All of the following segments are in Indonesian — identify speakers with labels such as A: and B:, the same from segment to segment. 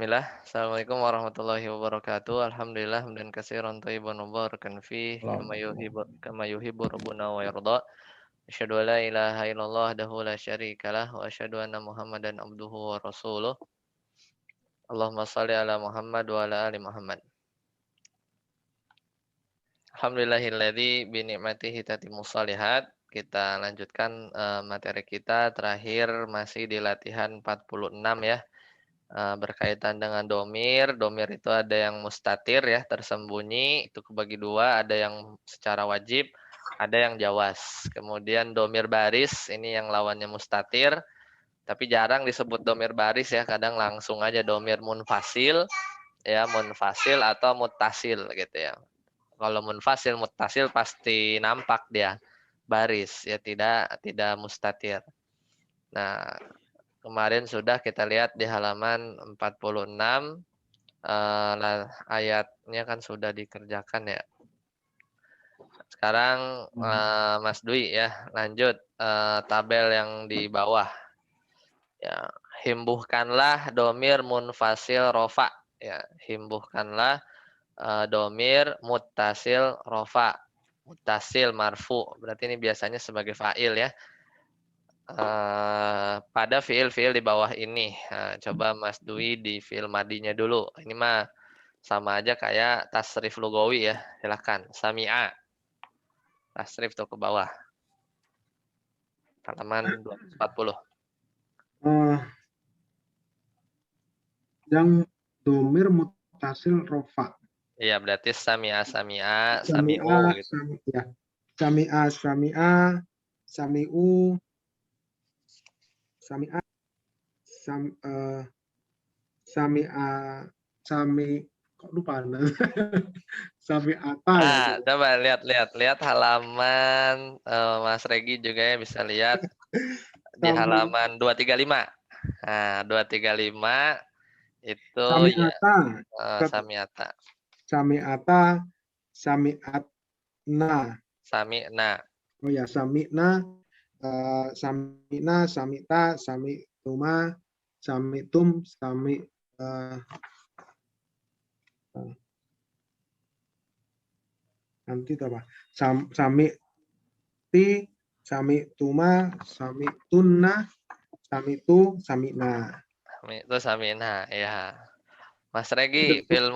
A: Bismillah. Assalamualaikum warahmatullahi wabarakatuh. Alhamdulillah hamdan katsiran thayyiban mubarakan fih kama yuhibbu rabbuna wa yarda. Asyhadu an la ilaha illallah wahdahu la syarikalah wa asyhadu anna Muhammadan abduhu wa rasuluh. Allahumma shalli ala Muhammad wa ala ali Muhammad. Alhamdulillahilladzi bi ni'matihi tatimmus shalihat. Kita lanjutkan materi kita terakhir masih di latihan 46 ya. Berkaitan dengan domir. Domir itu ada yang mustatir ya, tersembunyi, itu kebagi dua, ada yang secara wajib, ada yang jawas. Kemudian domir baris, ini yang lawannya mustatir, tapi jarang disebut domir baris ya, kadang langsung aja domir munfasil, ya munfasil atau mutasil gitu ya. Kalau munfasil, mutasil pasti nampak dia baris ya, tidak mustatir. Nah, kemarin sudah kita lihat di halaman 46, ayatnya kan sudah dikerjakan ya. Sekarang Mas Dwi ya, lanjut tabel yang di bawah. Ya, himbuhkanlah domir munfasil rofa. Ya, himbuhkanlah domir muttasil rofa. Muttasil marfu. Berarti ini biasanya sebagai fa'il ya. Pada fiil-fiil di bawah ini. Coba Mas Dwi di fiil madinya dulu. Ini mah sama aja kayak tasrif lugawi ya. Silakan. Sami'a. Tasrif tuh ke bawah. Halaman 240.
B: Eh, yang domir mutasil rofa.
A: Iya, berarti sami'a sami'a sami'u
B: Sami'a,
A: gitu.
B: ya. Sami'a, sami'a, sami'u, sami'a, sami'a, kok lupa anda? Sami'ata ya.
A: Coba lihat halaman Mas Regi juga ya, bisa lihat di halaman 235. Nah, 235 itu ya
B: Sami'ata,
A: sami'ata.
B: sami'ata, sami'atna.
A: Sami'na.
B: Oh ya, sami'na, sami'na, sami'ta, sami'tuma, sami'tum, nanti itu apa? Sami'ti, sami'tuma, sami'tunna, sami'tu, sami'na.
A: Itu sami'na ya. Mas Regi, fil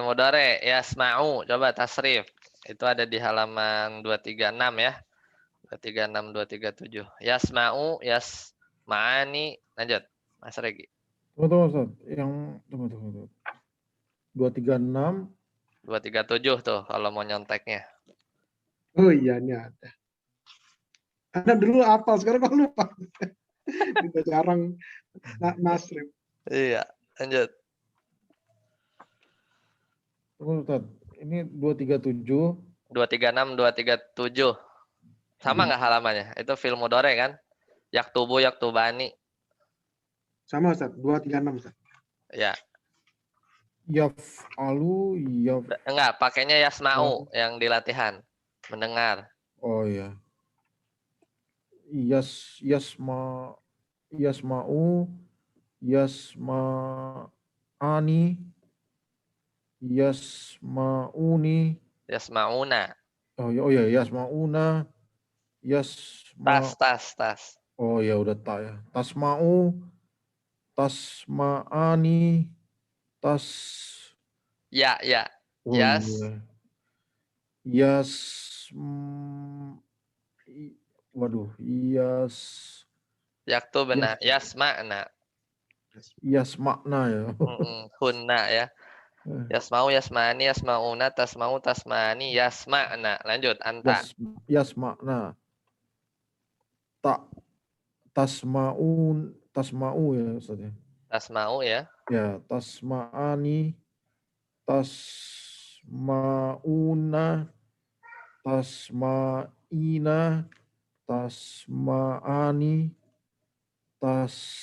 A: mudhari yasma'u, coba tasrif. Itu ada di halaman 236 ya. 236 237. Yasma'u, yasma'ani, lanjut. Mas Regi.
C: Tunggu, Ustaz. Tunggu. 236.
A: 237 tuh kalau mau nyonteknya.
B: Oh iya, ini ada. Anda dulu hafal, sekarang kok lupa. Kita jarang nasrif.
A: Iya, lanjut.
C: Tunggu, Ustaz. Ini 236.
A: 236 237. Sama nggak halamannya? Itu fil mudhari kan? Yaktubu, yaktubani.
B: Sama Ustaz, 236 Ustaz.
A: Ya.
C: Yaf'alu,
A: Enggak, pakainya yasma'u yang di latihan. Mendengar.
C: Oh ya. Yasma'u, yasma'ani, yasma'uni.
A: Yasma'una.
C: Oh ya, yasma'una,
A: Tas.
C: Oh ya, udah tak ya. Tasma'u, tasma'ani,
A: Ya.
C: Oh
A: Yas.
C: iya.
A: Yaktubna. Yasma'na.
C: Yasma'na ya.
A: Hunna ya. Yasma'u, yasma'ani, yasma'una, tasma'u, tasma'ani, yasma'na. Lanjut, anta.
C: Yasma'na. Tasma'u ya Ustaz ya.
A: Tasma'u ya.
C: Ya, tasma'ani, tasma'una, tasma'ina, tasma'ani, tasma'na,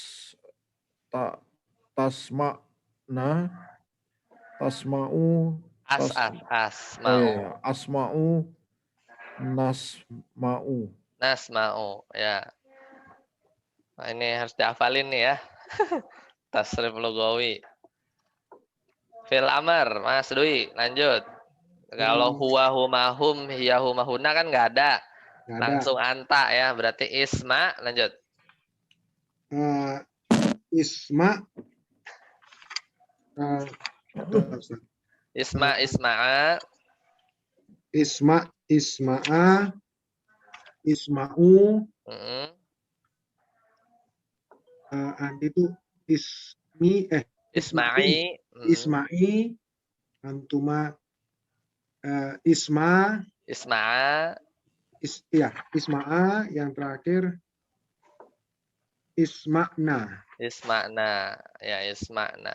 C: tasma'u,
A: Asma'u.
C: Oh ya, asma'u, nasma'u.
A: Nasma'u ya. Nah, ini harus dihafalin nih ya. Tasrif lugawi. Fil amr, Mas Dwi, lanjut. Kalau huwa, huma, hum, hiya, huma, huna kan nggak ada.
B: Nggak ada.
A: Langsung anta ya, berarti isma, lanjut.
B: Isma.
A: Isma, isma'a.
B: Isma, isma'a, isma'u. Itu ismi,
A: Isma'i.
B: isma'i, antuma, isma,
A: Isma'a.
B: isma'a, yang terakhir isma'na.
A: Isma'na, ya isma'na.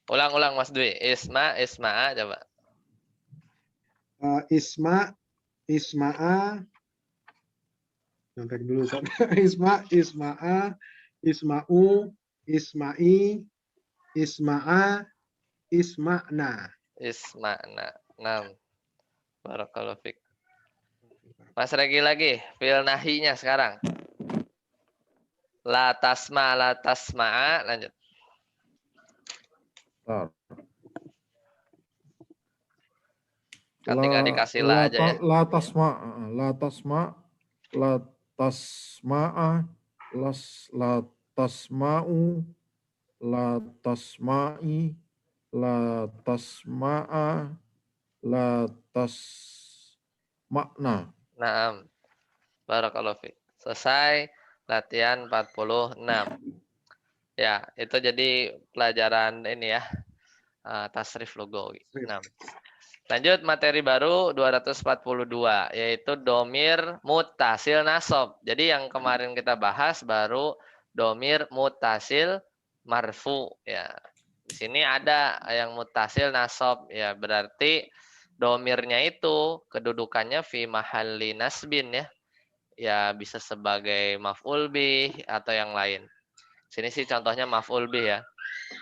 A: Ulang-ulang Mas Dwi. Isma, isma'a, coba.
B: Isma, isma'a, nanti dulu. Isma, isma'a, isma'u, isma'i, isma'a, isma'na.
A: Isma'na. 6. Barakallahu fiik. Mas Regi lagi, fil nahinya sekarang. La tasma, la tasma'a, lanjut. Ketika dikasih la aja ya.
C: La tasma, la tasma, la tasma'a, la tasma'u, la tasma'i, la tasma'a, la tasma'na.
A: Naam. Barakallahu fiik. Selesai latihan 46. Ya, itu jadi pelajaran ini ya. Tasrif logo. 6. Lanjut materi baru 242 yaitu domir mutasil nasob. Jadi yang kemarin kita bahas baru domir mutasil marfu ya. Di sini ada yang mutasil nasob ya, berarti domirnya itu kedudukannya fi mahalli nasbin ya. Ya bisa sebagai maf'ul bih atau yang lain. Sini sih contohnya maf'ul bih ya.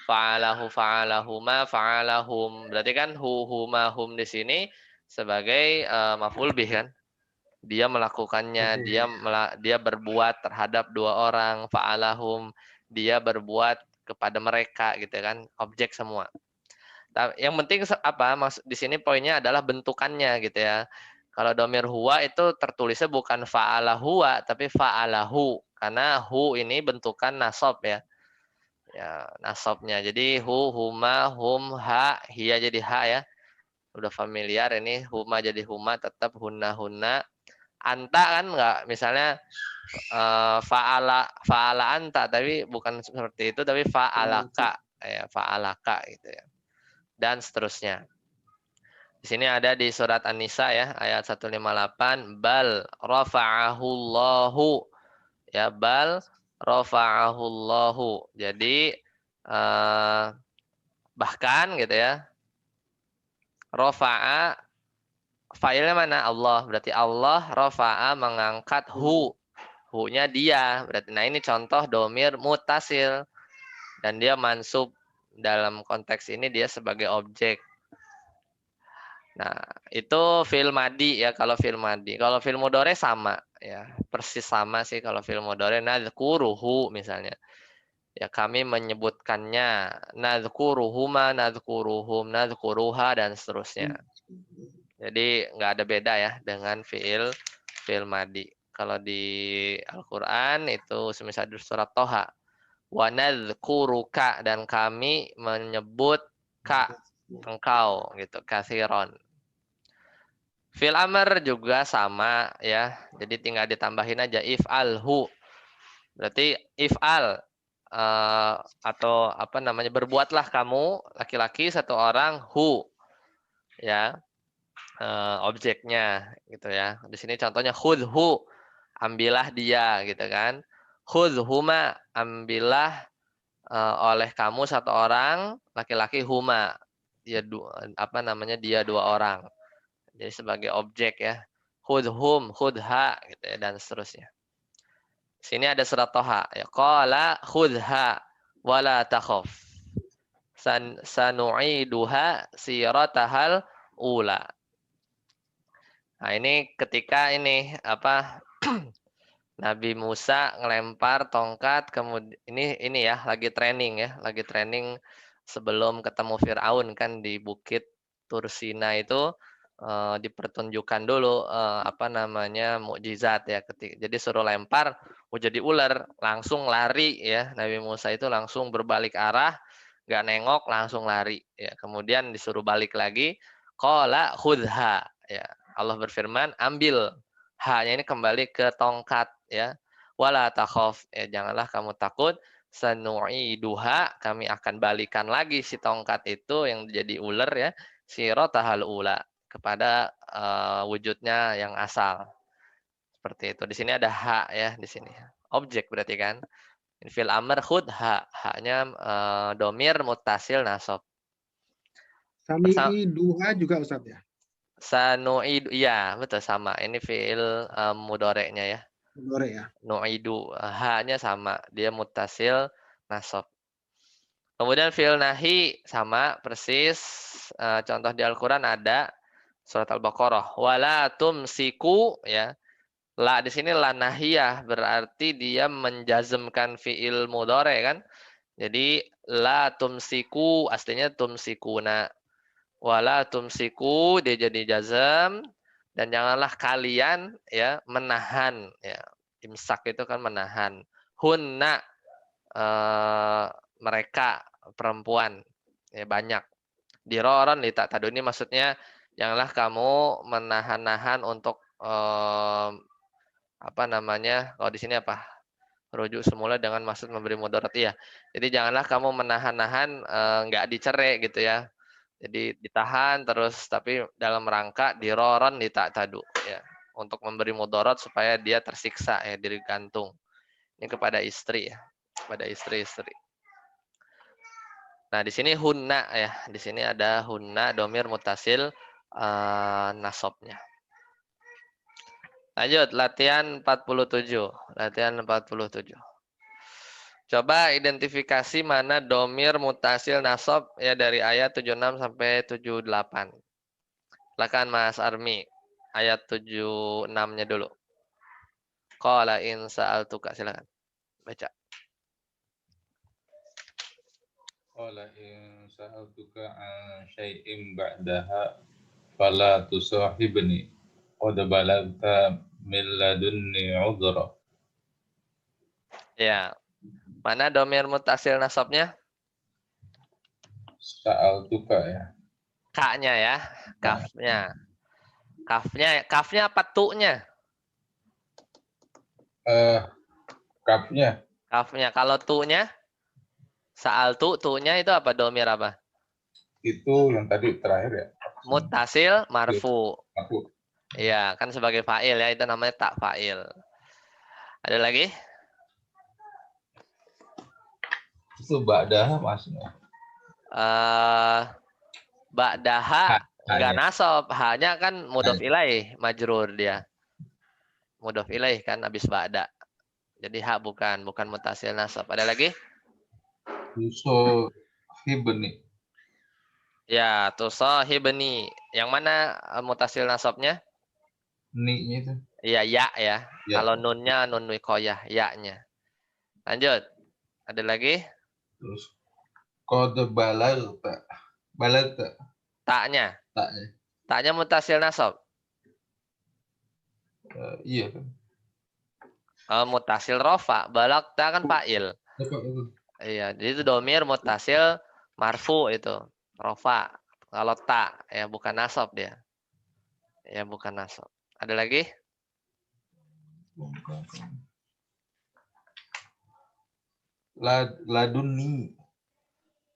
A: Fa'alahu, fa'alahuma, fa'alahum. Berarti kan huma, hum di sini sebagai maf'ul bih kan. Dia melakukannya, dia berbuat terhadap dua orang, fa'alahum, dia berbuat kepada mereka gitu kan, objek semua. Yang penting apa? Di sini poinnya adalah bentukannya gitu ya. Kalau domir huwa itu tertulisnya bukan fa'ala huwa tapi fa'alahu karena hu ini bentukan nasab ya. Ya, nasabnya. Jadi huma, hum, ha, hiya jadi ha ya. Udah familiar ini, huma jadi huma, tetap hunna, hunna. Anta kan enggak, misalnya fa'ala anta, tapi bukan seperti itu, tapi fa'alaka ya, fa'alaka gitu ya. Dan seterusnya. Di sini ada di surat An-Nisa ya, ayat 158, bal rafa'ahullahu. Ya, bal rafa'ahullahu. Jadi bahkan gitu ya. Rafa'a failnya mana? Allah. Berarti Allah rafa'a mengangkat hu. Hu-nya dia. Berarti nah ini contoh domir mutasil. Dan dia mansub. Dalam konteks ini dia sebagai objek. Nah, itu fil madi ya kalau fil madi. Kalau fil mudhari sama ya, persis sama sih kalau fil mudhari. Nadzkuruhu misalnya. Ya kami menyebutkannya, nadzkuruhuma, nadzkuruhum, nadzkuruha dan seterusnya. Jadi nggak ada beda ya dengan fil madi. Kalau di Al-Qur'an itu semisal di surat Toha, wa nadzkuruka, dan kami menyebut ka, engkau gitu, katsiron. Fil amr juga sama ya. Jadi tinggal ditambahin aja if'alhu. Berarti if'al atau apa namanya, berbuatlah kamu laki-laki satu orang hu ya, objeknya gitu ya. Di sini contohnya khudhu, ambillah dia gitu kan. Khudhuma, ambillah oleh kamu satu orang laki-laki, huma dia apa namanya, dia dua orang. Jadi sebagai objek ya. Khudhum, khudha gitu ya, dan seterusnya. Sini ada surat Toha ya, qala khudha wala takhaf sanu'iduha siratahal ula. Nah, ini ketika ini apa Nabi Musa ngelempar tongkat, kemudian ini ya lagi training sebelum ketemu Fir'aun kan di Bukit Tursina itu dipertunjukkan dulu apa namanya mukjizat ya jadi suruh lempar jadi ular langsung lari ya Nabi Musa itu langsung berbalik arah nggak nengok langsung lari ya kemudian disuruh balik lagi qala khudha ya Allah berfirman ambil hanya ini kembali ke tongkat ya wala takhaf ya janganlah kamu takut sanu'iduha kami akan balikan lagi si tongkat itu yang jadi ular ya siratahal ula kepada wujudnya yang asal seperti itu di sini ada hak ya di sini objek berarti kan fil amr khud haknya domir mutasil nasab
B: Sami'i duha juga Ustaz ya.
A: sanu'id ya betul sama ini fiil mudoreknya ya
B: Mudhari ya.
A: nu'idu haknya sama dia mutasil nasab kemudian fiil nahi sama persis contoh di Al-Qur'an ada surat Al-Baqarah wala tumsiku ya la di sini la nahiyah berarti dia menjazmkan fiil mudhari kan jadi la tumsiku aslinya tumsikuna wala tumsiku dia jadi jazm dan janganlah kalian ya menahan ya imsak itu kan menahan hunna mereka perempuan ya banyak diroron litak tadu ini maksudnya janganlah kamu menahan-nahan untuk apa namanya kalau di sini apa rujuk semula dengan maksud memberi mudarat ya jadi janganlah kamu menahan-nahan nggak dicerai gitu ya jadi ditahan terus tapi dalam rangka diroron litak tadu ya untuk memberi mudarat supaya dia tersiksa ya diri gantung ini kepada istri ya kepada istri-istri. Nah, di sini hunna ya. Di sini ada hunna domir mutasil nasabnya. Lanjut latihan 47. Latihan 47. Coba identifikasi mana domir mutasil nasab ya dari ayat 76 sampai 78. Silakan Mas Armi. Ayat 76-nya dulu. Qala in sa'altuka silakan. Baca.
D: Qala in sa'altuka an syai'in ba'daha fala tusahibni qad balagta min ladunni 'udhra.
A: Ya. Mana domir mutasil nasabnya?
D: Sa'altuka ya.
A: K-nya ya, kafnya. Kafnya apa tu-nya?
D: Kafnya
A: Kafnya. Kalau tu-nya? Sa'al tu-nya itu apa? Domir apa?
D: itu yang tadi terakhir ya.
A: Mutasil marfu.
D: Aku
A: Iya, kan sebagai fa'il ya, itu namanya tak fa'il. Ada lagi?
D: itu ba'daha maksudnya.
A: Ba'daha enggak
D: Hanya.
A: nasab, hanya kan mudhof ilaih, majrur dia. Mudhof ilaih kan habis ba'da. Jadi hak bukan mutasil nasab. Ada lagi?
D: Tusahibni.
A: Ya, tusahibni. Yang mana mutasil nasabnya?
D: Ni-nya itu.
A: Iya, ya ya.
D: Ya.
A: Kalau nunnya nun wiqayah, ya-nya. Lanjut. Ada lagi?
D: Terus qad balagta. Balagta.
A: Taknya.
D: Taknya.
A: Taknya mutasil nasab.
D: Iya kan.
A: Mutasil rofa. Balagta kan fa'il.
D: Apa itu?
A: Iya, jadi itu domir mutasil marfu itu. Rofa. Kalau tak, ya bukan nasab dia. Ya bukan nasab. Ada lagi?
D: Laduni.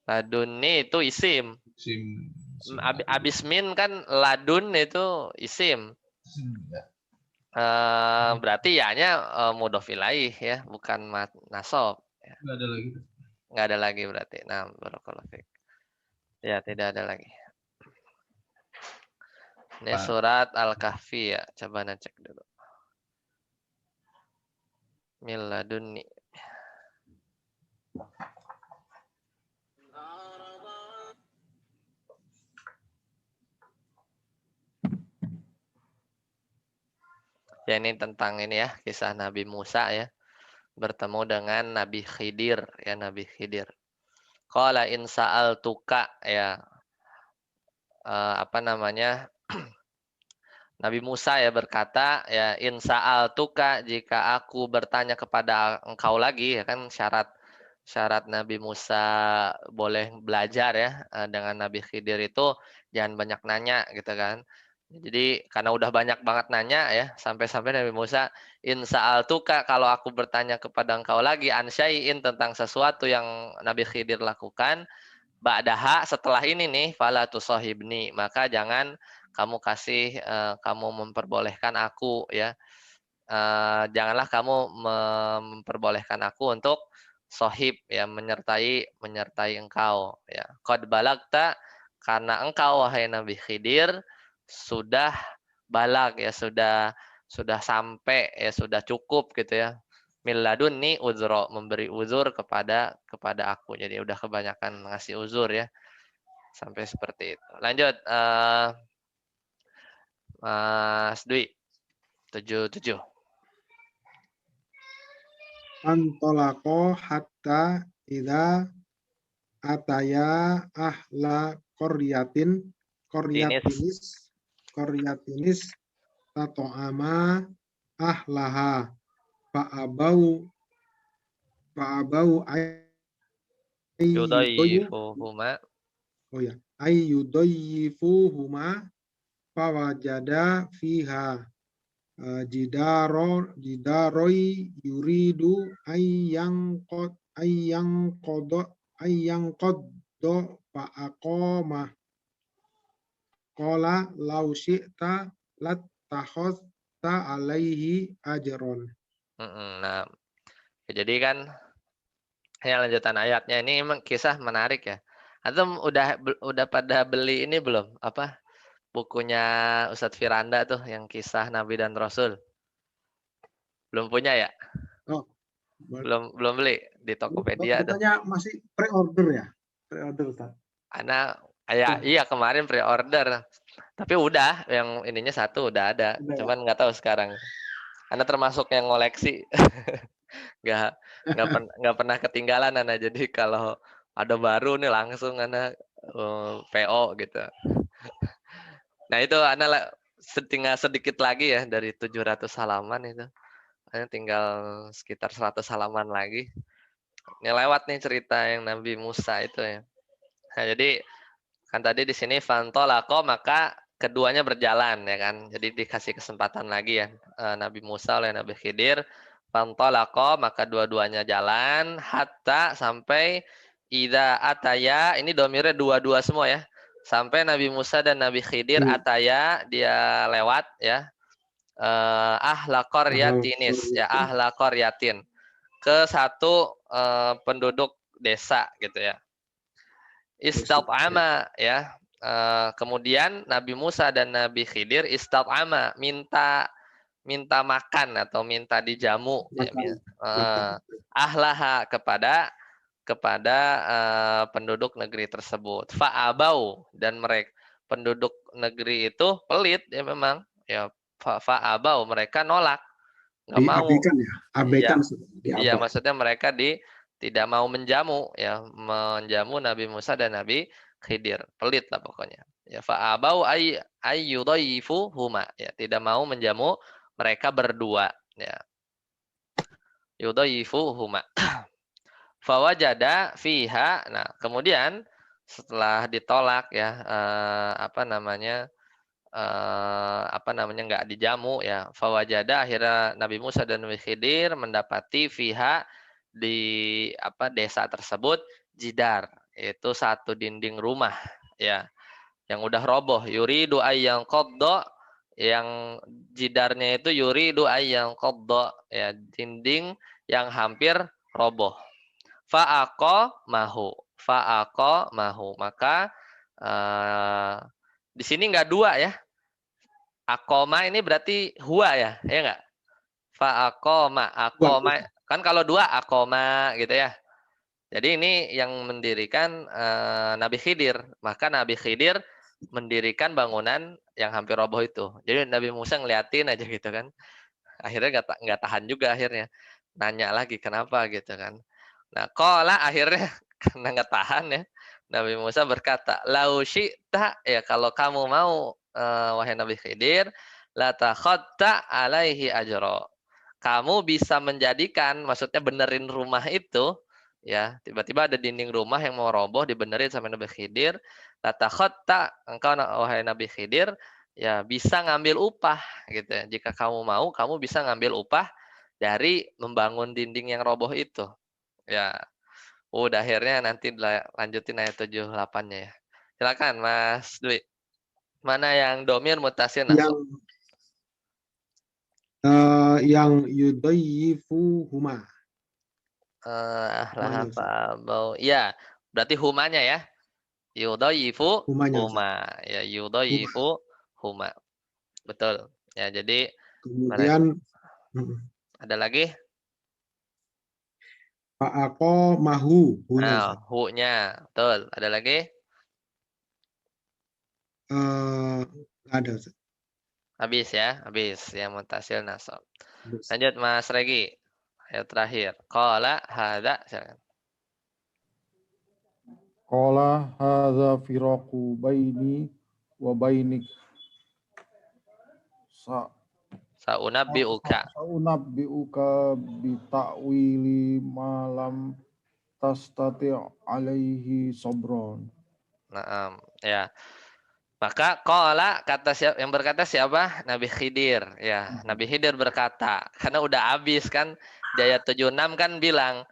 A: Laduni itu isim.
D: Sim.
A: Abis min kan ladun itu isim.
D: Ya.
A: Berarti ya-nya mudhof ilaih ya, bukan nasab. Ya.
D: Nggak ada lagi.
A: Nggak ada lagi berarti. Nah, barakallahu fiik. Ya, tidak ada lagi. Ini surat Al-Kahfi ya. Coba cek dulu. Miladunni. Ya ini tentang ini ya, kisah Nabi Musa ya. Bertemu dengan Nabi Khidir ya, Nabi Khidir. Qala in sa'altuka ya apa namanya? Nabi Musa ya berkata ya in sa'altuka jika aku bertanya kepada engkau lagi ya kan syarat Nabi Musa boleh belajar ya dengan Nabi Khidir itu jangan banyak nanya gitu kan. Jadi karena udah banyak banget nanya ya sampai-sampai Nabi Musa in sa'altuka kalau aku bertanya kepada engkau lagi an syai'in tentang sesuatu yang Nabi Khidir lakukan ba'daha setelah ini nih fala tusahibni maka jangan kamu memperbolehkan aku ya janganlah kamu memperbolehkan aku untuk sohib ya menyertai engkau ya qad balagta karena engkau wahai Nabi Khidir sudah balag ya sudah sampai ya sudah cukup gitu ya miladunni uzro memberi uzur kepada aku jadi udah kebanyakan ngasih uzur ya sampai seperti itu lanjut Mas Dwi 77
B: Antolako hatta idza ataya ahla
A: Tinis
B: koryatinis tato'ama ahlaha fa'abau ayyudoyu
A: yudhaifuhuma
B: ayyudoyifuhuma fawajada fiha jidaroi yuridu ayyangqoddo fa'aqomah qala law syi'ta lattakhadta alaihi ajron.
A: nah jadi kan ya lanjutan ayatnya ini emang kisah menarik ya antum udah pada beli ini belum apa bukunya Ustadz Firanda tuh yang kisah Nabi dan Rasul belum punya ya
B: Oh,
A: belum beli di Tokopedia tuh
B: katanya masih pre-order ya? Pre-order, Ustaz.
A: Ana iya kemarin pre-order tapi udah yang ininya satu udah ada cuman nggak tahu sekarang Ana termasuk yang ngoleksi nggak nggak pernah ketinggalan Ana jadi kalau ada baru nih langsung Ana PO gitu nah itu Ana tinggal sedikit lagi ya dari 700 halaman itu Ana tinggal sekitar 100 halaman lagi ini lewat nih cerita yang Nabi Musa itu ya nah jadi kan tadi di sini fantolako maka keduanya berjalan ya kan jadi dikasih kesempatan lagi ya Nabi Musa oleh Nabi Khidir fantolako maka dua-duanya jalan hatta sampai ida ataya ini domirnya dua-dua semua ya sampai Nabi Musa dan Nabi Khidir ataya dia lewat ya ahla qaryatinis ya ahla qaryatin ke satu penduduk desa gitu ya istab'ama ya kemudian Nabi Musa dan Nabi Khidir istab'ama minta makan atau minta dijamu ya, ahlaha kepada penduduk negeri tersebut fa'abau dan mereka penduduk negeri itu pelit ya memang ya fa'abau mereka nolak nggak mau
B: abaikan
A: iya maksudnya mereka tidak mau menjamu Nabi Musa dan Nabi Khidir pelit lah pokoknya ya fa'abau ayyudhaifu huma ya tidak mau menjamu mereka berdua ya yudhaifu huma fawajada fiha nah kemudian setelah ditolak ya nggak dijamu ya fawajada akhirnya Nabi Musa dan Nabi Khidir mendapati fiha di desa tersebut jidar itu satu dinding rumah ya yang udah roboh yuridu ayyang qadda yang jidarnya itu yuridu ayyang qadda ya dinding yang hampir roboh fa'aqo mahu maka di sini nggak dua ya akoma ini berarti huwa ya enggak fa'aqoma akoma kan kalau dua akoma gitu ya jadi ini yang mendirikan Nabi Khidir maka Nabi Khidir mendirikan bangunan yang hampir roboh itu jadi Nabi Musa ngeliatin aja gitu kan akhirnya nggak tahan juga akhirnya nanya lagi kenapa gitu kan nah qala akhirnya karena nggak tahan ya. Nabi Musa berkata, "Lau syi'ta," ya kalau kamu mau wahai Nabi Khidir, la takhadta alaihi ajra. Kamu bisa menjadikan, maksudnya benerin rumah itu, ya, tiba-tiba ada dinding rumah yang mau roboh dibenerin sama Nabi Khidir, la takhadta, engkau wahai Nabi Khidir, ya bisa ngambil upah gitu ya. Jika kamu mau, kamu bisa ngambil upah dari membangun dinding yang roboh itu. Ya, udah akhirnya nanti lanjutin ayat 78-nya ya. Silakan Mas Dwi. Mana yang domir mutasil nasab?
B: Yang yudayyifu huma.
A: Lah
B: Humanya,
A: apa
B: Ustaz.
A: bau? Ya, berarti humanya ya. Yudayyifu
B: Humanya, Ustaz.
A: huma. Ya,
B: Huma.
A: yudayyifu huma. Betul. Ya, jadi mereka
B: Kemudian
A: ada lagi?
B: fa'aqo mahu huna,
A: Nah,
B: Ustaz.
A: hu-nya. Betul. Ada lagi?
B: Ada, Ustaz.
A: Habis ya, habis yang mutasil nasab.
B: Terus.
A: Lanjut Mas Regi. Ayat terakhir. Qala hadza. Silakan.
C: Qala hadza firaqu baini wa bainik.
A: Saunabbi'uka.
C: Saunabbi'uka bita'wili malam tastati' alaihi sabron.
A: Naam, ya. Maka qala kata siapa yang berkata siapa? Nabi Khidir, ya. Nabi Khidir berkata, karena udah habis kan di ayat 76 kan bilang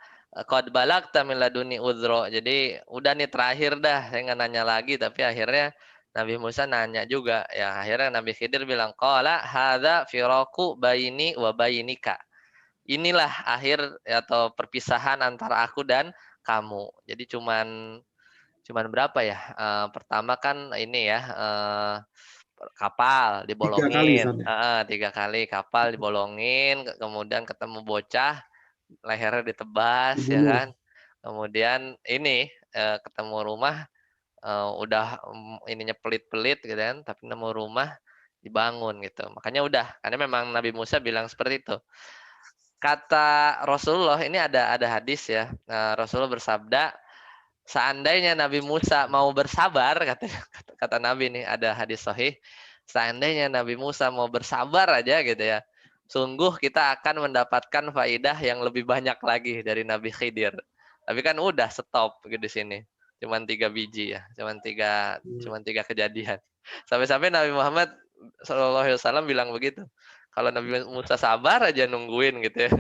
A: qad balagta min laduni udhra. Jadi udah nih terakhir dah, saya nggak nanya lagi tapi akhirnya Nabi Musa nanya juga. Ya, akhirnya Nabi Khidir bilang qala hadza firaqu baini wa bainika. Inilah akhir atau perpisahan antara aku dan kamu. Jadi cuman berapa ya? Pertama kan ini ya kapal
B: 3 kali,
A: dibolongin,
B: Ustaz.
A: 3 kali kapal dibolongin, kemudian ketemu bocah, lehernya ditebas ya
B: Dibunuh.
A: kan. Kemudian ini ketemu rumah udah ininya pelit-pelit gitu kan, tapi nemu rumah dibangun gitu. Makanya udah, karena memang Nabi Musa bilang seperti itu. Kata Rasulullah ini ada hadis ya. Rasulullah bersabda, seandainya Nabi Musa mau bersabar, kata Nabi nih ada hadis sahih, seandainya Nabi Musa mau bersabar aja gitu ya, sungguh kita akan mendapatkan faidah yang lebih banyak lagi dari Nabi Khidir. Tapi kan udah stop gitu di sini. Cuman 3 biji ya, cuman tiga kejadian. Sampai-sampai Nabi Muhammad SAW bilang begitu. Kalau Nabi Musa sabar aja nungguin gitu ya.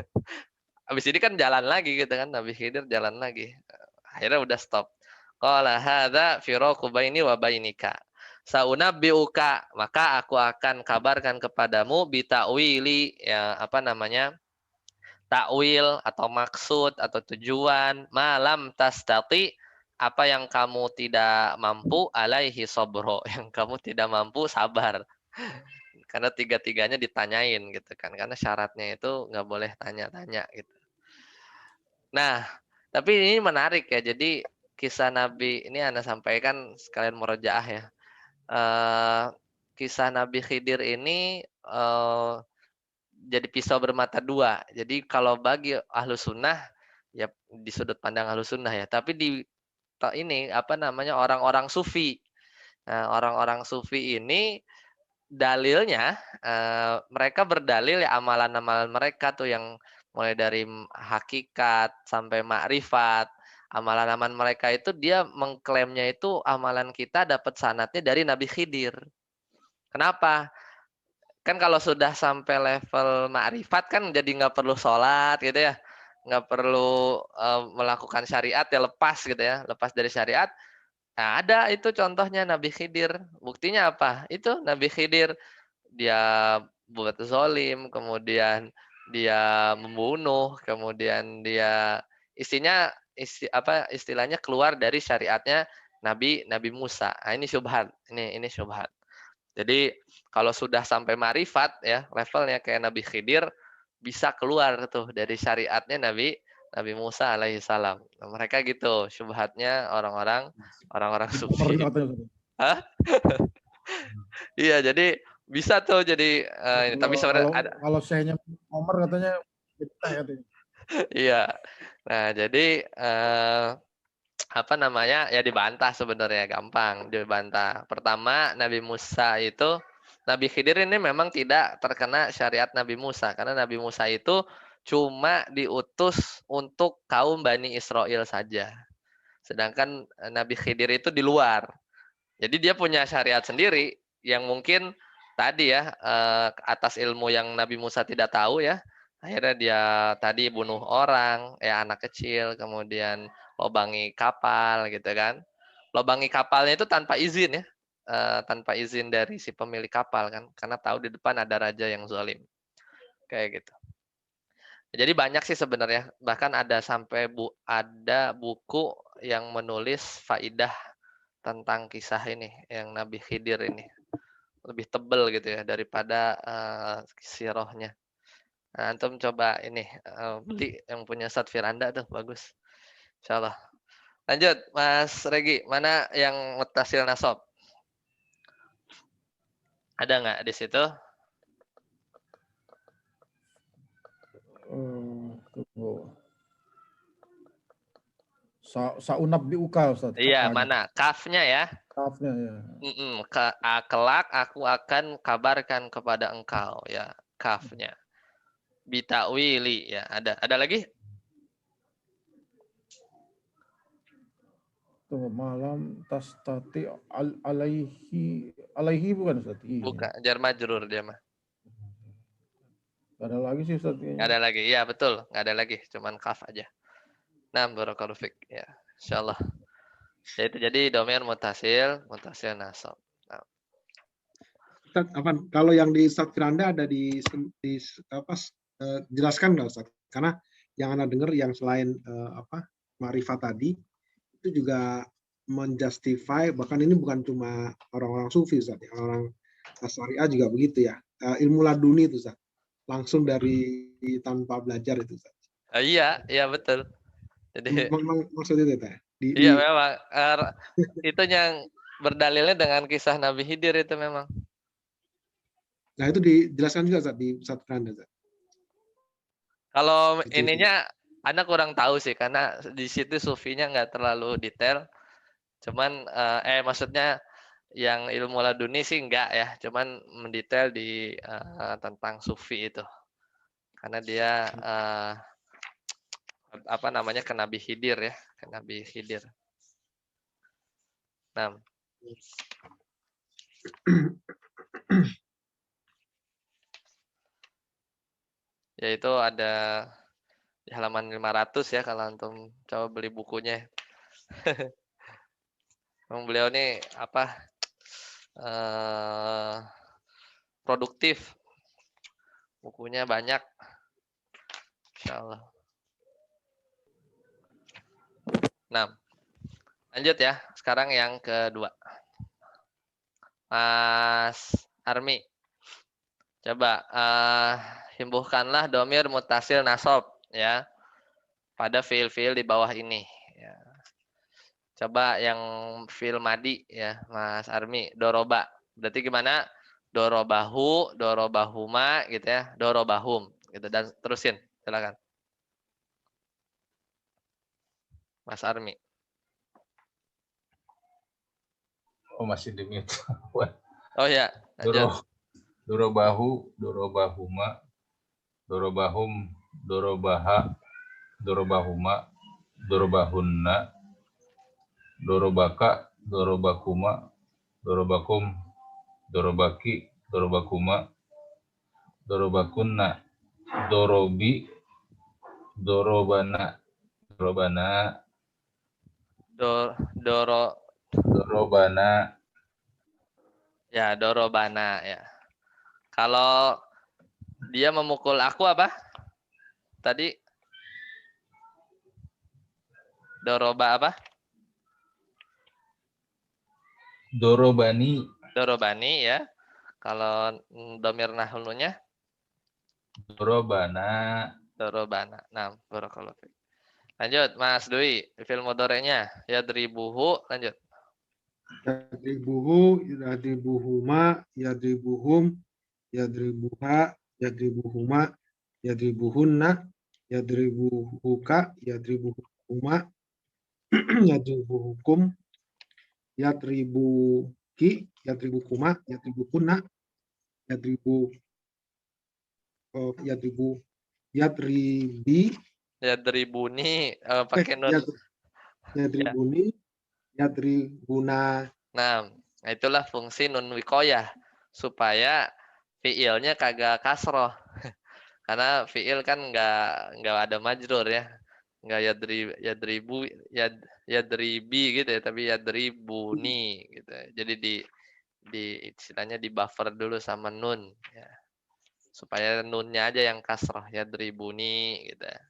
A: Habis ini kan jalan lagi gitu kan, Nabi Khidir jalan lagi. Akhirnya udah stop. Qala hadza firaqu baini wa bainika. Saunabbiuka, maka aku akan kabarkan kepadamu bita'wili ya apa namanya? Takwil atau maksud atau tujuan malam tastati apa yang kamu tidak mampu alaihi sobro yang kamu tidak mampu sabar karena tiga-tiganya ditanyain gitu kan karena syaratnya itu nggak boleh tanya-tanya gitu. Nah, tapi ini menarik ya. Jadi kisah Nabi ini Anda sampaikan sekalian murojaah ya. Eh, Kisah Nabi Khidir ini jadi pisau bermata dua. Jadi kalau bagi ahlu sunnah ya di sudut pandang ahlu sunnah ya. Tapi di ini apa namanya orang-orang sufi. Nah, orang-orang sufi ini dalilnya mereka berdalil ya amalan-amalan mereka tuh yang mulai dari hakikat sampai makrifat. Amalan-amalan mereka itu dia mengklaimnya itu amalan kita dapat sanatnya dari Nabi Khidir. Kenapa? Kan kalau sudah sampai level makrifat kan jadi nggak perlu sholat gitu ya. Nggak perlu melakukan syariat ya lepas gitu ya. Lepas dari syariat. Nah, ada itu contohnya Nabi Khidir. Buktinya apa? Itu Nabi Khidir dia buat zolim, kemudian dia membunuh, kemudian dia istilahnya keluar dari syariatnya Nabi Musa. Nah, ini syubhat. Ini syubhat. Jadi kalau sudah sampai marifat ya, levelnya kayak Nabi Khidir bisa keluar tuh dari syariatnya Nabi Musa alaihissalam. Nah, mereka gitu syubhatnya orang-orang sufi. Hah? Iya, jadi bisa tuh jadi ini. Tapi sebenarnya ada.
C: Kalau sayanya Omar katanya kita katanya.
A: Iya. Nah, jadi apa namanya, ya dibantah sebenarnya, gampang dibantah. Pertama, Nabi Musa itu Nabi Khidir ini memang tidak terkena syariat Nabi Musa, karena Nabi Musa itu cuma diutus untuk kaum Bani Israel saja. Sedangkan Nabi Khidir itu di luar. Jadi dia punya syariat sendiri yang mungkin tadi ya, atas ilmu yang Nabi Musa tidak tahu ya, akhirnya dia tadi bunuh orang, anak kecil, kemudian lobangi kapal gitu kan. Lobangi kapalnya itu tanpa izin ya, tanpa izin dari si pemilik kapal kan, karena tahu di depan ada raja yang zalim. Kayak gitu. Jadi banyak sih sebenarnya, bahkan ada sampai ada buku yang menulis faidah tentang kisah ini yang Nabi Khidir ini. Lebih tebel gitu ya daripada sirahnya. Nah, antum coba ini beli yang punya Ustadz Firanda tuh bagus. Insyaallah. Lanjut, Mas Regi, mana yang mutasil nasab? Ada nggak di situ?
C: Tunggu. Saunab biuka Ustaz.
A: Iya,
C: Kafanya.
A: mana? Kafnya ya.
C: Kafnya ya.
A: Kelak aku akan kabarkan kepada engkau ya, kafnya. Bitawili ya, ada lagi?
C: Tunggu, malam tastati alaihi bukan Ustaz?
A: Bukan, jar majrur dia mah.
C: Gak ada lagi sih Ustaz.
A: Nggak ada lagi. Iya, betul. Nggak ada lagi, cuman kaf aja. Nah, barakallahu fik. Ya, insyaallah. Ya, itu jadi domain mutasil nasab. Nah.
B: Ustaz, kalau yang di Ustaz Firanda ada jelaskan nggak Ustaz? Karena yang Anda dengar yang selain ma'rifat tadi itu juga menjustify, bahkan ini bukan cuma orang-orang sufi Ustaz, orang Asy'ariyah juga begitu ya. Ilmu laduni itu Ustaz. Langsung dari tanpa belajar itu Ustaz.
A: Iya betul. Jadi
B: maksudnya itu ya.
A: Iya memang itu yang berdalilnya dengan kisah Nabi Khidir itu memang.
B: Nah, itu dijelaskan juga Ustaz di Ustaz Firanda Ustaz.
A: Kalau ininya Anda kurang tahu sih, karena di situ sufinya nggak terlalu detail. Cuman maksudnya yang ilmu laduni sih enggak ya, cuman mendetail di tentang sufi itu. Karena dia apa namanya, ke Nabi Khidir ya, ke Nabi Khidir. Nah. Yaitu ada di halaman 500 ya kalau antum coba beli bukunya. Beliau nih apa produktif, bukunya banyak, insyaallah. Nah, lanjut ya, sekarang yang kedua, Mas Armi, coba himbuhkanlah domir mutasil nasab ya pada fiil-fiil di bawah ini ya. Coba yang fiil madi ya, Mas Armi. Doroba. Berarti gimana? Dorobahu, dorobahuma gitu ya. Dorobahum gitu, dan terusin. Silakan. Mas Armi.
D: Oh, masih di mute.
A: Oh ya, lanjut.
D: Dorobahu, dorobahuma, dorobahum, dorobaha, dorobahuma, dorobahunna, dorobaka, dorobakuma, dorobakum, dorobaki, dorobakuma, dorobakunna, dorobi, dorobana, dorobana, dorobana.
A: Ya, dorobana ya. Kalau dia memukul aku apa? Tadi doroba apa?
D: Dorobani.
A: Dorobani ya. Kalau domir nahlunya?
D: Dorobana.
A: Dorobana. Nah, barakallahu fiik. Lanjut, Mas Dwi. Fi'il mudhari'nya yadribuhu, lanjut.
B: Yadribuhu, yadribuhuma, yadribuhum, yadribuha, yadribuhuma, yadribuhunna, yadribuhuka, yadribuhuma, yadribu kum, yadribu ki, yadribu kuma, yadribu kunna, yadribu yadribi,
A: Yadribuni pakai nun. Ya.
B: yadribuni, yadribuna.
A: Nah, itulah fungsi nun wikoyah supaya fiilnya kagak kasroh. Karena fiil kan nggak ada majrur ya. Nggak yadribu yadribi gitu ya, tapi yadribuni gitu. Jadi di istilahnya di buffer dulu sama nun ya. Supaya nunnya aja yang kasroh yadribuni gitu ya.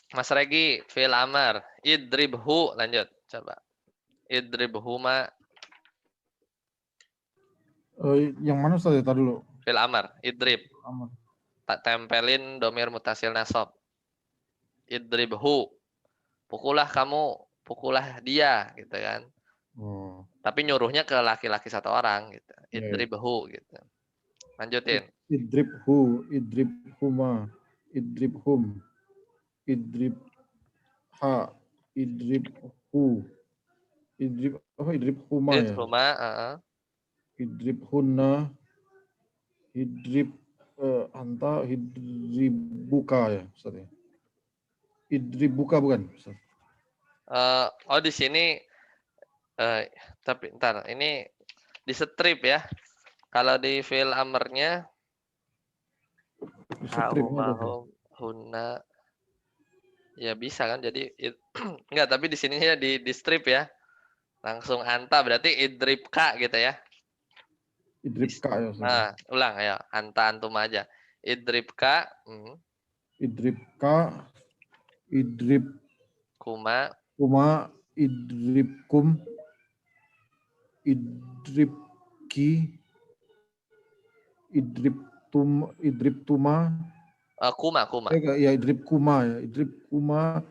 A: Mas Regi, fiil amar, idribhu, lanjut coba. Idribhuma,
C: Yang mana Ustaz ya? Tadi dulu.
A: fiil amar, idrib.
C: Aman.
A: Tak tempelin domir mutasil nasab. Idribhu. Pukulah kamu, pukulah dia gitu kan.
C: Oh.
A: Tapi nyuruhnya ke laki-laki satu orang gitu.
C: Iya, iya.
A: Idribhu gitu. Lanjutin.
C: Idribhu, idribhuma, idribhum, idribha, idribhu, idribhuma ya.
A: Idribhuma,
C: Idribhunna, anta, idribuka ya, Ustaz ya. Idribuka bukan, Ustaz?
A: oh di sini tapi ntar ini di strip ya. Kalau di fiil amarnya hahum hunna ya bisa kan, jadi enggak, tapi di sininya di strip ya. Langsung anta berarti idribka gitu ya.
C: Idribka ya, Ustaz.
A: Nah, ulang ya, anta antum aja. Idribka,
C: Idribka, idribkuma,
A: kuma,
C: idribkum, idribki, idribtuma,
A: kuma.
C: ya idribkuma ya, idribkuma,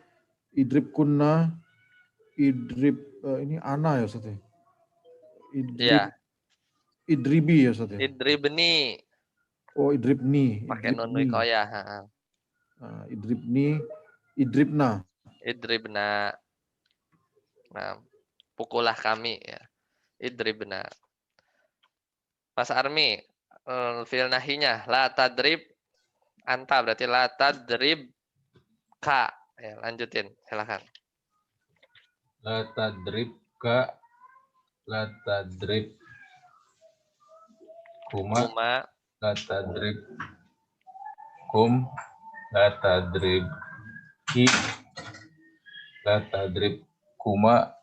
C: idribkunna, ini ana ya Ustaz ya.
A: Iya.
C: Idribi ya Ustaz ya.
A: Idribni
C: Oh, idribni.
A: pakai nun wikoyah.
C: Idribni, idribna.
A: Idribna. Nah, pukulah kami ya. Idribna. Mas Armi, fiil nahinya la tadrib anta berarti la tadrib ka. Ya, lanjutin, silakan.
D: La tadrib ka, la tadrib kuma, la tadrib kum, la tadrib ki, la tadrib kuma,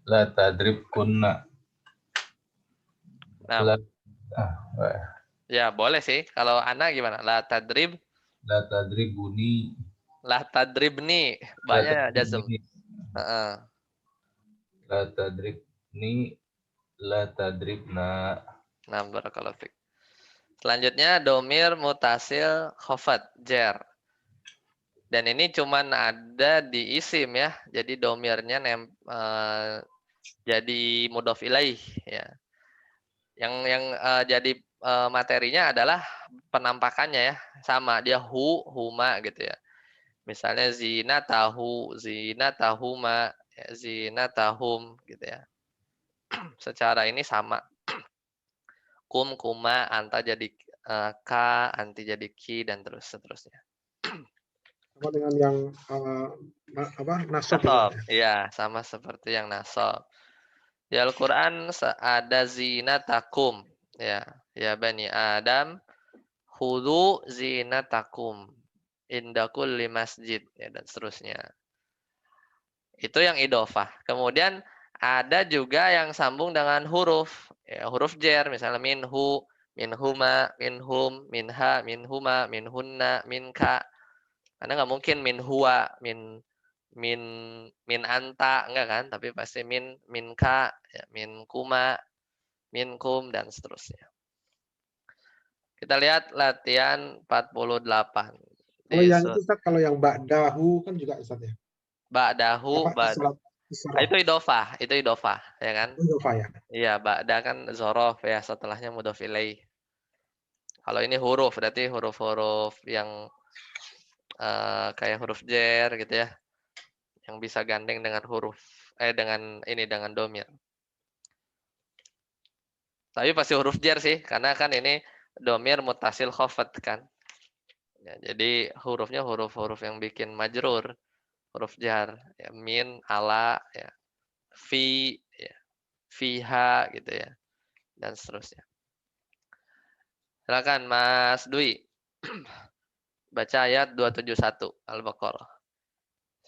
D: la tadrib kunna.
A: Nah, ya boleh sih. Kalau ana gimana? La tadrib,
D: la tadrib buni,
A: la tadribni, banyak jazm.
D: La tadrib ni, la tadribna.
A: Nah, barakallahu fiik. Selanjutnya domir mutasil khofat jar. Dan ini cuman ada di isim ya. Jadi domirnya jadi mudhof ilaih ya. Yang jadi materinya adalah penampakannya ya. Sama dia huma gitu ya. Misalnya zina tahuma, ya, zina tahum gitu ya. Secara ini sama. Kuma, anta jadi ka, anti jadi ki, dan seterusnya.
B: Sama dengan yang nasab.
A: Iya, sama seperti yang nasab. Di Al-Quran ada zinatakum. Ya bani Adam, khudhu zinatakum inda kulli masjid, ya, dan seterusnya. Itu yang idofah. Kemudian ada juga yang sambung dengan huruf, ya, huruf jar, misalnya minhu, minhuma, minhum, minha, minhuma, minhunna, minka. Karena nggak mungkin min huwa, min anta, enggak kan? Tapi pasti minka, ya, min kuma, minkum, dan seterusnya. Kita lihat latihan 48.
B: Kalau yang itu Ustaz, kalau yang ba'dahu kan juga Ustaz ya.
A: Ba'dahu, itu idofah, ya kan?
B: Idofah ya.
A: Iya, ba'da kan zorof ya, setelahnya mudhof ilaih. Kalau ini huruf, berarti huruf-huruf yang kayak huruf jar gitu ya. yang bisa gandeng dengan huruf dengan domir. Tapi pasti huruf jar sih, karena kan ini domir mutasil khafat kan. Ya, jadi hurufnya huruf-huruf yang bikin majrur, huruf jar, ya, min, ala, ya, fi, ya, fiha gitu ya, dan seterusnya. Silakan Mas Dwi. Baca ayat 271 Al-Baqarah.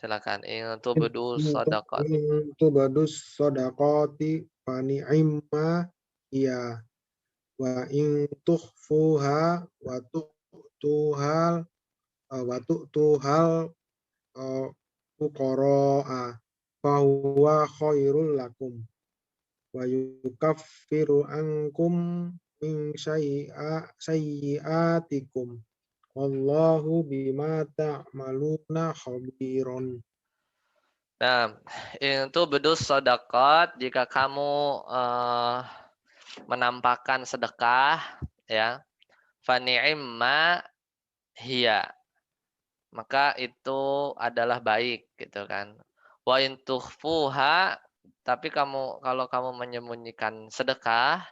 A: Silakan. In tubdu shadaqati.
B: Itu badus sodakoti pani'imma iya wa in tukhfuha wa tu'tuhal wa tu'tuhal fuqara'a fahuwa khairul lakum wa yukaffiru ankum min sayyi'atikum wallahu bima ta'maluna khabirun.
A: Nah, itu bedus sedekah jika kamu menampakkan sedekah ya, fani'imma hiya, maka itu adalah baik gitu kan. Wa in tukhfuha, tapi kalau kamu menyembunyikan sedekah,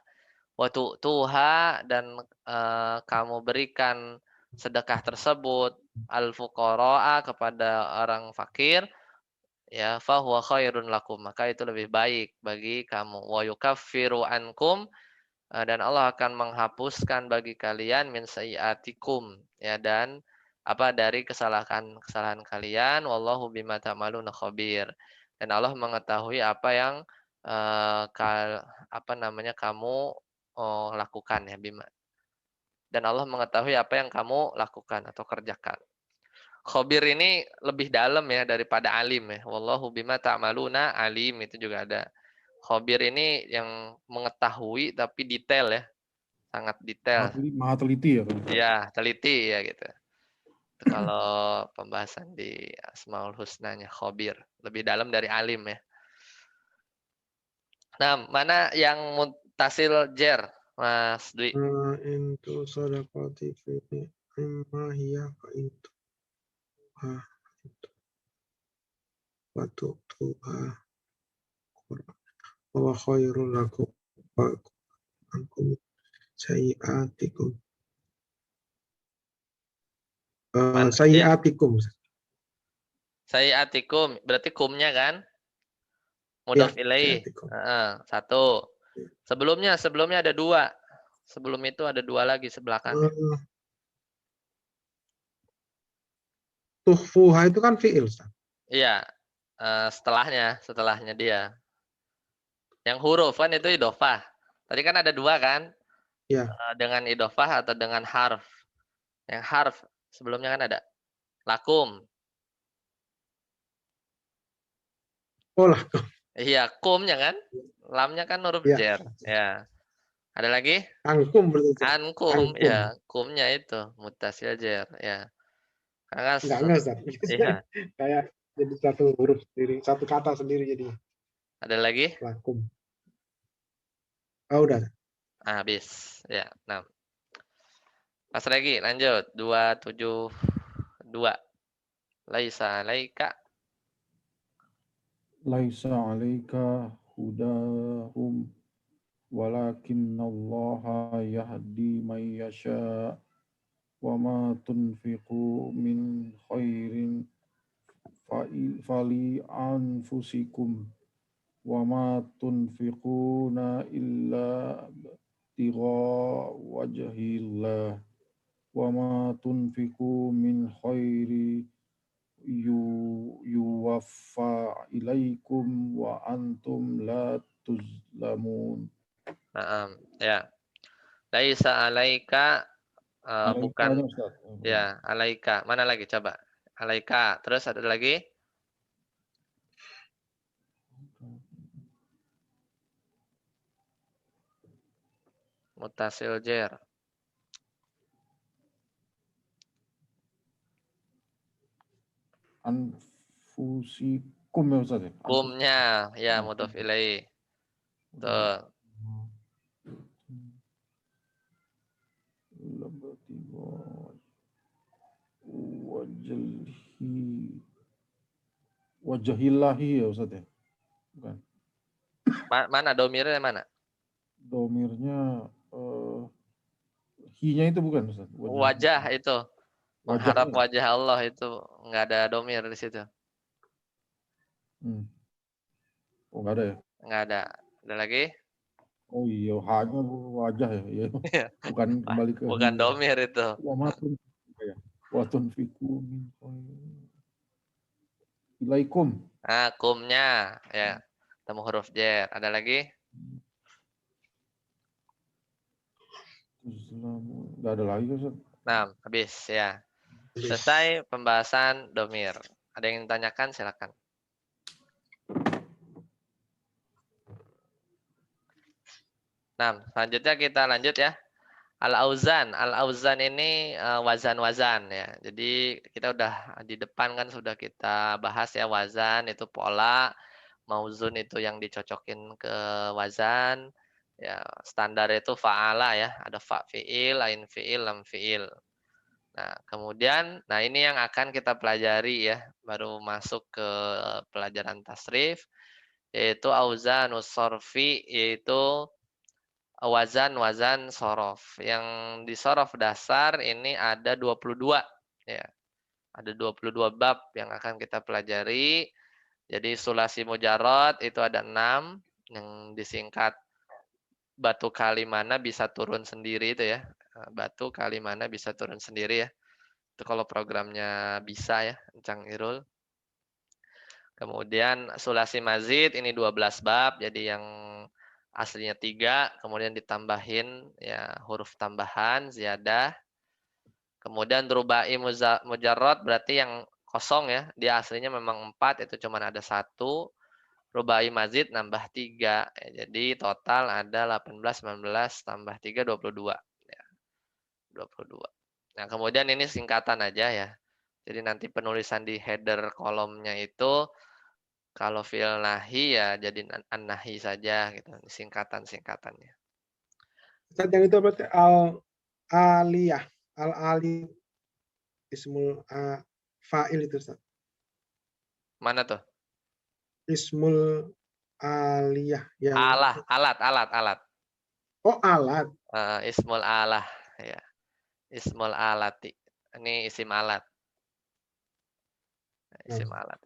A: wa tu'tuha, dan kamu berikan sedekah tersebut al fuqara'a kepada orang fakir, ya fahuwa khairun lakum, maka itu lebih baik bagi kamu. Wa yukaffiru ankum, dan Allah akan menghapuskan bagi kalian min sayyiatikum, ya, dan dari kesalahan kalian. Wallahu bima ta'maluna khabir, dan Allah mengetahui apa yang kamu lakukan ya, bima, dan Allah mengetahui apa yang kamu lakukan atau kerjakan. Khabir ini lebih dalam ya daripada alim ya. Wallahu bima ta'maluna alim, itu juga ada. Khabir ini yang mengetahui tapi detail ya. Sangat detail.
C: Maha teliti ya.
A: Ya, teliti ya gitu. Itu kalau pembahasan di Asmaul Husnanya khabir. Lebih dalam dari alim ya. Nah, mana yang muttasil jer, Mas Dwi?
B: Intu sadaqati fi imma hiya fa intu wa tu'tuha wa khairul lakum wa ankum sayiatikum sayiatikum
A: Sayiatikum, berarti kumnya kan?
B: ya
A: Mudhof ilaih.
B: sayiatikum
A: Satu. Sebelumnya ada dua. Sebelum itu ada dua lagi sebelakangnya.
B: Tuhfuha itu kan fi'il.
A: Iya, setelahnya dia. Yang huruf kan itu idofah. Tadi kan ada dua kan?
B: Ya.
A: Dengan idofah atau dengan harf. Yang harf sebelumnya kan ada lakum.
B: Oh lakum.
A: Iya, kumnya kan? Lamnya kan huruf
B: Ya.
A: jer. Ya. Ada lagi?
B: Angkum berarti.
A: Ankum, ya. Kumnya itu muttasil jer, ya. Karena
B: enggak Ustaz.
A: Iya.
B: Kayak jadi satu huruf sendiri, satu kata sendiri jadi.
A: Ada lagi?
B: Lakum. Oh, udah.
A: Habis. Ya, 6. Mas Regi, lanjut. 272. Laisa alaika.
C: Laisa alaika hudahum walakinallaha yahdi may yasha wa ma tunfiqu min khairin fali anfusikum wa ma tunfiquna illa tigha wajhillah wa ma tunfiqu min khairi yuwaffa ilaikum wa antum la tuzlamun.
A: Ya. Laisa alaika, bukan
C: Ustaz.
A: ya, alaika. Mana lagi coba? Alaika. Terus ada lagi? Mutasil jer.
C: Anfusikum ya Ustaz.
A: Kumnya ya mudhof ilaih. Tuh.
C: Wajahillahi ya Ustaz ya? Bukan.
A: Mana domirnya mana?
C: Domirnya hi-nya itu bukan Ustaz?
A: Wajah itu. Mengharap
C: Wajahnya.
A: wajah Allah itu nggak ada domir di situ.
C: Oh nggak ada ya?
A: Nggak ada. Ada lagi?
C: Oh iya, h-nya wajah ya. Iya. Bukan kembali ke
A: Bukan
C: hi.
A: domir itu.
C: Wa matun ya. Wa tunfiqu min ilaikum.
A: Nah, kumnya ya. Temu huruf jer. Ada lagi?
C: Nggak ada lagi Ustaz.
A: Nah, habis ya. Selesai pembahasan domir. Ada yang tanyakan? Silakan. Nah, selanjutnya kita lanjut ya. Al-auzan. Al-auzan ini wazan-wazan ya. Jadi kita udah di depan kan sudah kita bahas ya, wazan itu pola, mauzun itu yang dicocokin ke wazan. Ya, standar itu fa'ala ya, ada fa fi'il, ain fi'il, lam fi'il. Nah, kemudian ini yang akan kita pelajari ya, baru masuk ke pelajaran tasrif, yaitu auzanus sorfi, yaitu wazan-wazan sorof. Yang di sorof dasar ini ada 22 ya. Ada 22 bab yang akan kita pelajari. Jadi sulasi mujarrad itu ada 6 yang disingkat batu kali mana bisa turun sendiri itu ya. Batu kali mana bisa turun sendiri ya. Itu kalau programnya bisa ya, Encang Irul. Kemudian sulasi mazid ini 12 bab, jadi yang aslinya 3, kemudian ditambahin ya huruf tambahan, ziyadah. Kemudian rubai mujarrad berarti yang kosong ya, dia aslinya memang 4, itu cuma ada 1. Rubai mazid nambah 3, ya, jadi total ada 18, 19, tambah 3, 22. Ya, 22. Nah, kemudian ini singkatan aja ya. Jadi nanti penulisan di header kolomnya itu kalau fi'il nahi ya jadi an-nahi saja gitu, singkatan-singkatannya.
B: Ustaz, yang itu berarti al-aliyah, al-ali ismul fa'il itu Ustaz.
A: Mana tuh?
B: Ismul aliyah yang
A: Alat.
B: oh alat.
A: Ismul alah ya. Ismul alati. Ini isim alat. Isim alat.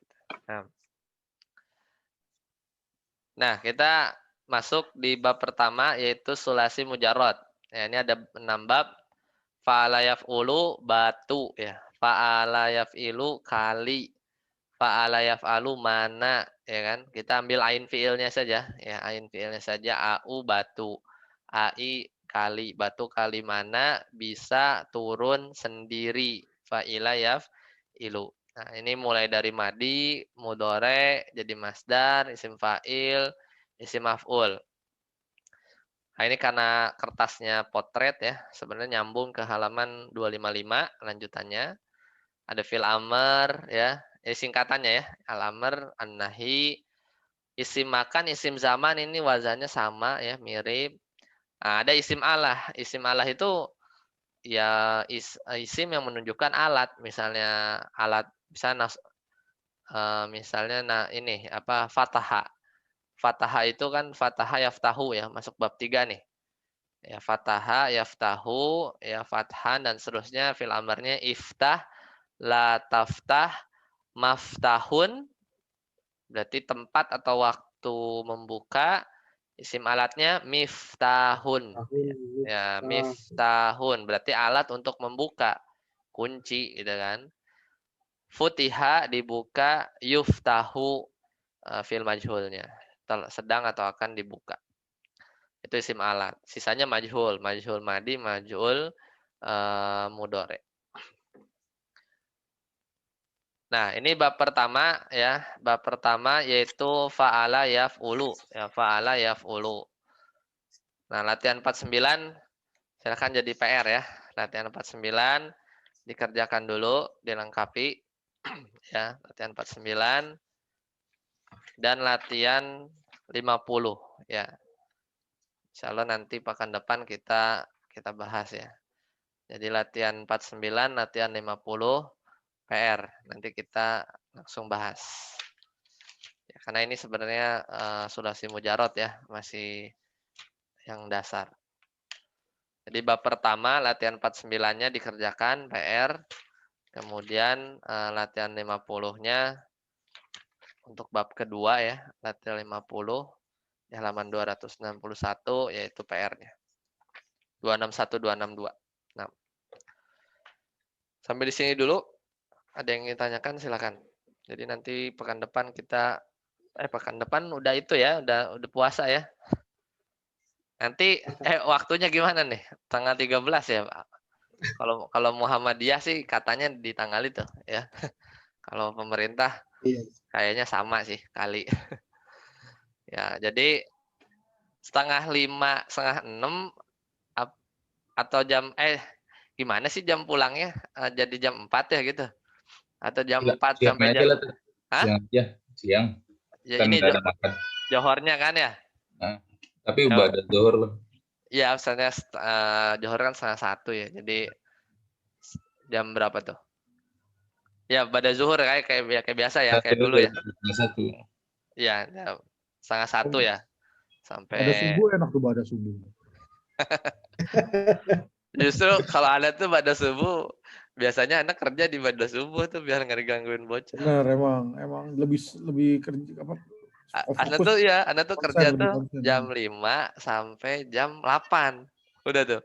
A: Nah, kita masuk di bab pertama yaitu sulasi mujarrad. Ya, ini ada 6 bab. Fa'ala yaf'ulu batu ya. Fa'ala yaf'ilu kali. Fa'ala yaf'alu mana ya kan? Kita ambil ain fiilnya saja ya, ain fiilnya saja au batu. Ai kali, batu kali mana bisa turun sendiri. Fa'ila yaf'ilu. Nah, ini mulai dari madi, mudhore, jadi masdar, isim fa'il, isim maf'ul. Nah, ini karena kertasnya potret ya, sebenarnya nyambung ke halaman 255 lanjutannya. Ada fil amr ya, singkatannya ya, al amr, an-nahi, isim makan, isim zaman ini wazannya sama ya, mirip. Nah, ada isim alah. Isim alah itu ya isim yang menunjukkan alat, misalnya alat misalnya ini apa fataha. Fataha itu kan fataha yaftahu ya, masuk bab 3 nih. Ya fataha yaftahu ya fathan dan seterusnya, fil amarnya iftah la taftah maftahun berarti tempat atau waktu membuka. Isim alatnya miftahun ya, miftahun berarti alat untuk membuka, kunci gitu kan. Futiha dibuka, yuftahu fil majhulnya sedang atau akan dibuka. Itu isim alat. Sisanya majhul, majhul madi, majhul mudhore. Nah, ini bab pertama ya. Bab pertama yaitu fa'ala yaf'ulu. Ya, fa'ala yaf'ulu. Nah, latihan 49 silakan jadi PR ya. Latihan 49 dikerjakan dulu, dilengkapi ya, latihan 49 dan latihan 50 ya. Insyaallah nanti pekan depan kita bahas ya. Jadi latihan 49, latihan 50 PR. Nanti kita langsung bahas. Karena ini sebenarnya sulasi mujarot ya, masih yang dasar. Jadi bab pertama latihan 49-nya dikerjakan PR, kemudian latihan 50-nya untuk bab kedua ya, latihan 50 di halaman 261 yaitu PR-nya. 261 262. Nah. Sampai di sini dulu. Ada yang ingin tanyakan silakan. Jadi nanti pekan depan kita pekan depan udah itu ya, udah puasa ya. Nanti waktunya gimana nih? Tanggal 13 ya, Pak? Kalau Muhammadiyah sih katanya di tanggal itu ya. Kalau pemerintah kayaknya sama sih kali. Ya, jadi 4:30, 5:30 atau jam gimana sih jam pulangnya? Jadi jam 4 ya gitu. Atau jam 4
D: siang
A: sampai
D: aja
A: jam
D: lah. Siang aja, siang.
A: Ya
D: Kan
A: ini
D: nggak ada makan.
A: Johornya kan ya?
D: Nah, tapi ibadah zuhur lah.
A: Iya, misalnya Johor kan 12:30 ya. Jadi jam berapa tuh? Ya, pada zuhur kayak biasa ya, kayak dulu ya.
D: Satu.
A: Iya, 12:30 ya. Sampai
C: Ada subuh enak tuh pada subuh.
A: Justru kalau ada tuh pada subuh, biasanya anak kerja di pada subuh tuh biar nggak digangguin bocah.
C: Benar, emang lebih kerja apa?
A: Anak tuh kerja tuh
C: konsen.
A: jam 5 sampai jam 8. Udah tuh.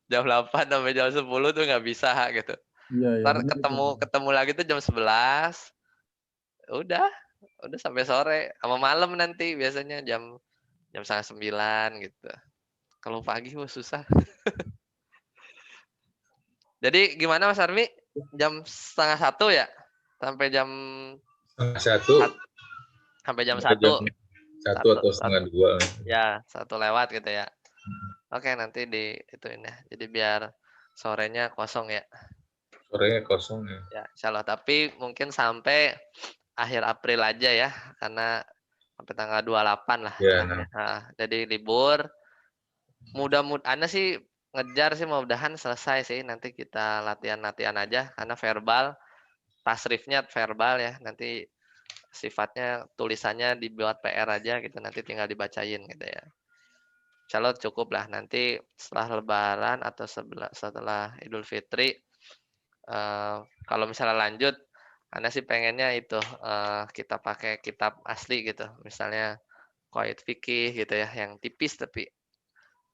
A: Jam 8 sampai jam 10 tuh nggak bisa gitu.
C: Iya,
A: Ntar
C: benar itu.
A: ketemu lagi tuh jam 11. Udah sampai sore. Sama malam nanti biasanya jam 8:30 gitu. Kalau pagi susah. Jadi gimana Mas Armi? Jam 12:30 ya? Sampai jam
D: 1.
A: Sampai jam 1.
D: Jam 1 atau 1:30.
A: Ya, 1 lewat gitu ya. Oke, nanti di ituin ya. Jadi biar sorenya kosong ya.
D: Sorenya kosong ya.
A: Ya, insyaallah. Tapi mungkin sampai akhir April aja ya, karena sampai tanggal 28 lah.
D: Ya.
A: Jadi libur. Mudah-mudahan sih ngejar sih mudah-mudahan selesai sih. Nanti kita latihan-latihan aja karena verbal, tasrifnya verbal ya. Nanti sifatnya tulisannya dibuat PR aja gitu. Nanti tinggal dibacain gitu ya. Insyaallah cukup lah. Nanti setelah Lebaran atau setelah Idul Fitri, kalau misalnya lanjut, Anda sih pengennya itu kita pakai kitab asli gitu. Misalnya Qawaid Fikih gitu ya, yang tipis tapi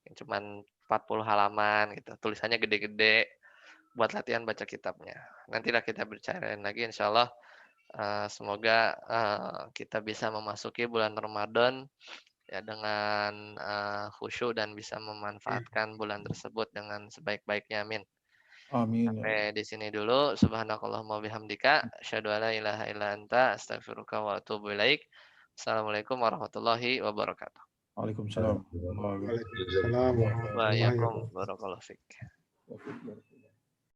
A: yang cuman 40 halaman gitu. Tulisannya gede-gede buat latihan baca kitabnya. Nantilah kita bicarain lagi insyaallah. Semoga kita bisa memasuki bulan Ramadan ya dengan khusyuk dan bisa memanfaatkan bulan tersebut dengan sebaik-baiknya. Amin.
C: Amin.
A: Sampai di sini dulu. Subhanakallahumma bihamdika asyhadu an la ilaha illa anta astaghfiruka wa atubu ilaik. Assalamualaikum warahmatullahi wabarakatuh.
C: Waalaikumsalam.
B: Waalaikumsalam warahmatullahi wabarakatuh.
A: Barakallahu fiik.